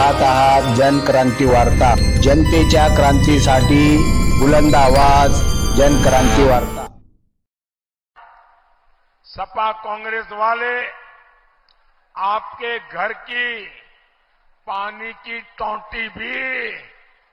पाहत आहात जनक्रांती वार्ता. जनतेच्या क्रांतीसाठी बुलंद आवाज, जनक्रांती वार्ता. सपा कांग्रेस वाले आपके घर की पानी की टोंटी भी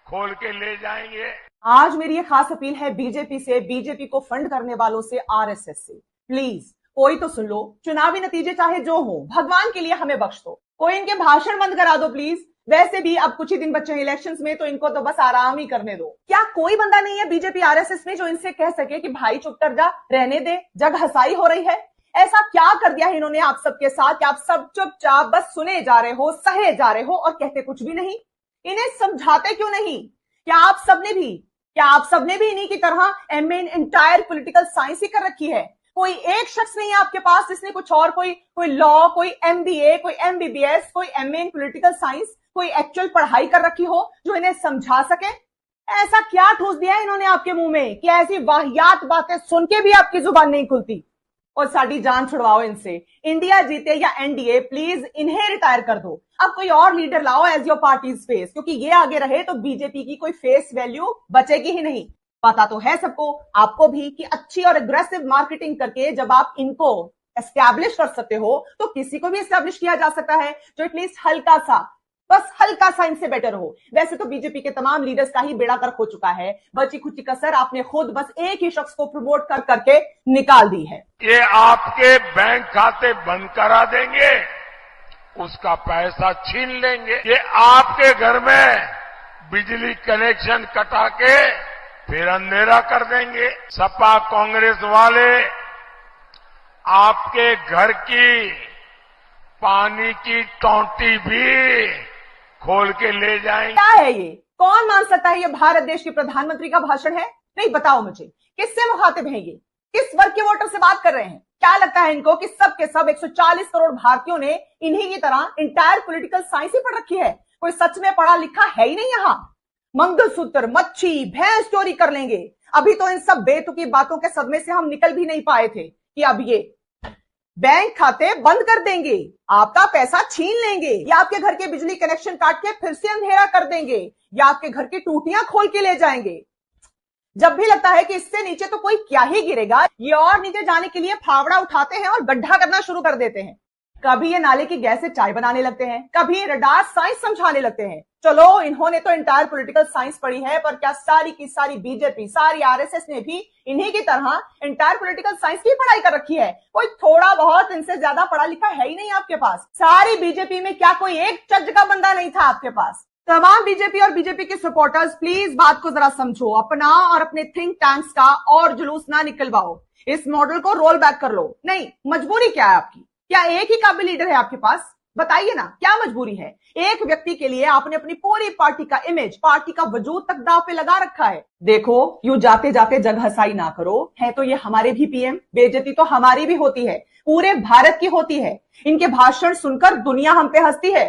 खोल के ले जाएंगे. आज मेरी ये खास अपील है बीजेपी से, बीजेपी को फंड करने वालों से, आरएसएस से. प्लीज कोई तो सुन लो. चुनावी नतीजे चाहे जो हो, भगवान के लिए हमें बख्श दो. कोई इनके भाषण बंद करा दो प्लीज. वैसे भी अब कुछ ही दिन बचे हैं इलेक्शंस में, तो इनको तो बस आराम ही करने दो. क्या कोई बंदा नहीं है बीजेपी आरएसएस में जो इनसे कह सके कि भाई चुप कर जा, रहने दे, जग हंसाई हो रही है? ऐसा क्या कर दिया है इन्होंने आप सबके साथ कि आप सब चुपचाप बस सुने जा रहे हो, सहे जा रहे हो और कहते कुछ भी नहीं? इन्हें समझाते क्यों नहीं? क्या आप सबने भी इन्हीं की तरह MA in entire political science ही कर रखी है? कोई एक शख्स नहीं है आपके पास जिसने कुछ और कोई लॉ, कोई एमबीए, कोई एमबीबीएस, कोई एमए इन पॉलिटिकल साइंस, कोई एक्चुअल पढ़ाई कर रखी हो जो इन्हें समझा सके? ऐसा क्या ठूस दिया है इन्होंने आपके मुंह में कि ऐसी वाहियात बातें सुन के भी आपकी जुबान नहीं खुलती? और साडी जान छुड़वाओ इनसे. इंडिया जीते या एनडीए, प्लीज इन्हें रिटायर कर दो. अब कोई और लीडर लाओ एज योर पार्टीज फेस, क्योंकि ये आगे रहे तो बीजेपी की कोई फेस वैल्यू बचेगी ही नहीं. पता तो है सबको, आपको भी, कि अच्छी और एग्रेसिव मार्केटिंग करके जब आप इनको एस्टैब्लिश कर सकते हो तो किसी को भी एस्टैब्लिश किया जा सकता है जो एटलीस्ट हल्का सा इनसे बेटर हो. वैसे तो बीजेपी के तमाम लीडर्स का ही बेड़ा गर्क हो चुका है. बची खुची कसर आपने खुद बस एक ही शख्स को प्रमोट कर करके निकाल दी है. ये आपके बैंक खाते बंद करा देंगे, उसका पैसा छीन लेंगे. ये आपके घर में बिजली कनेक्शन कटा के फिर अंधेरा कर देंगे. सपा कांग्रेस वाले आपके घर की पानी की टोंटी भी खोल के ले जाएंगे. क्या है ये? कौन मान सकता है ये भारत देश के प्रधानमंत्री का भाषण है? नहीं, बताओ मुझे, किससे मुखातिब हैं ये? किस वर्ग के वोटर से बात कर रहे हैं? क्या लगता है इनको कि सब के सब 140 करोड़ भारतीयों ने इन्हीं की तरह इंटायर पॉलिटिकल साइंस ही पढ़ रखी है? कोई सच में पढ़ा लिखा है ही नहीं यहाँ. मंगलसूत्र, मच्छी, भैंस चोरी कर लेंगे. अभी तो इन सब बेतुकी बातों के सदमे से हम निकल भी नहीं पाए थे कि अब ये बैंक खाते बंद कर देंगे, आपका पैसा छीन लेंगे, या आपके घर के बिजली कनेक्शन काट के फिर से अंधेरा कर देंगे, या आपके घर की टूटियां खोल के ले जाएंगे. जब भी लगता है कि इससे नीचे तो कोई क्या ही गिरेगा, ये और नीचे जाने के लिए फावड़ा उठाते हैं और गड्ढा करना शुरू कर देते हैं. कभी ये नाले की गैस से चाय बनाने लगते हैं, कभी रडार साइंस समझाने लगते हैं. चलो, इन्होंने तो एंटायर पॉलिटिकल साइंस पढ़ी है, पर क्या सारी की सारी बीजेपी, सारी आरएसएस ने भी इन्हीं की तरह एंटायर पॉलिटिकल साइंस की पढ़ाई कर रखी है? कोई थोड़ा बहुत इनसे ज्यादा पढ़ा लिखा है ही नहीं आपके पास. सारी बीजेपी में क्या कोई एक चज का बंदा नहीं था आपके पास? तमाम बीजेपी और बीजेपी के सपोर्टर्स, प्लीज बात को जरा समझो. अपना और अपने थिंक टैंक्स का और जुलूस ना निकलवाओ. इस मॉडल को रोल बैक कर लो. नहीं, मजबूरी क्या है आपकी? क्या एक ही काबिल लीडर है आपके पास? बताइए ना, क्या मजबूरी है? एक व्यक्ति के लिए आपने अपनी पूरी पार्टी का इमेज, पार्टी का वजूद तक दांव पे लगा रखा है. देखो, यूं जाते जाते जग हंसाई ना करो. है तो ये हमारे भी पीएम, बेइज्जती तो हमारी भी होती है, पूरे भारत की होती है. इनके भाषण सुनकर दुनिया हम पे हंसती है.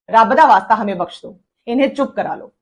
रब दा वास्ता हमें बख्श दो, इन्हें चुप करा लो.